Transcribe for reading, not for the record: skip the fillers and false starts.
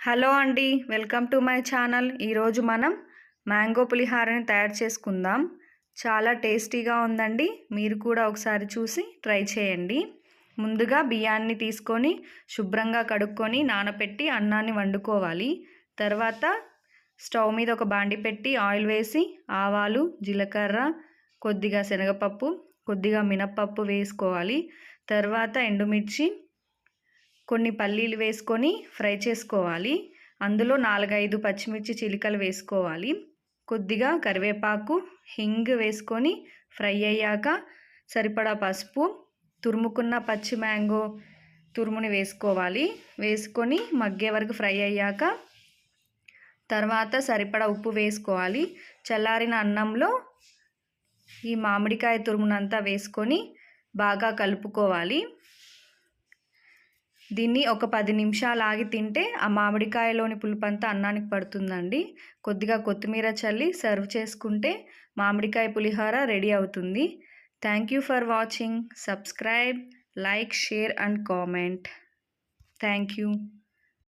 Hello అండి, welcome to my channel. ఈరోజు మనం మ్యాంగో పులిహారని తయారు చేసుకుందాం. చాలా టేస్టీగా ఉందండి. మీరు కూడా ఒకసారి చూసి ట్రై చేయండి. ముందుగా బియ్యాన్ని తీసుకొని శుభ్రంగా కడుక్కొని నానబెట్టి అన్నాన్ని వండుకోవాలి. తర్వాత స్టవ్ మీద ఒక బాండి పెట్టి ఆయిల్ వేసి ఆవాలు, జీలకర్ర, కొద్దిగా శనగపప్పు, కొద్దిగా మినప్పప్పు వేసుకోవాలి. తర్వాత ఎండుమిర్చి, కొన్ని పల్లీలు వేసుకొని ఫ్రై చేసుకోవాలి. అందులో 4-5 పచ్చిమిర్చి చిలికలు వేసుకోవాలి. కొద్దిగా కరివేపాకు, హింగ్ వేసుకొని ఫ్రై అయ్యాక సరిపడా పసుపు, తురుముకున్న పచ్చి మ్యాంగో తురుముని వేసుకోవాలి. వేసుకొని మగ్గే వరకు ఫ్రై అయ్యాక తర్వాత సరిపడా ఉప్పు వేసుకోవాలి. చల్లారిన అన్నంలో ఈ మామిడికాయ తురుమునంతా వేసుకొని బాగా కలుపుకోవాలి. దీన్ని ఒక 10 నిమిషాలు ఆగి తింటే ఆ మామిడికాయలోని పులుపంతా అన్నానికి పడుతుందండి. కొద్దిగా కొత్తిమీర చల్లి సర్వ్ చేసుకుంటే మామిడికాయ పులిహోర రెడీ అవుతుంది. Thank you for watching. Subscribe, like, share and comment. Thank you.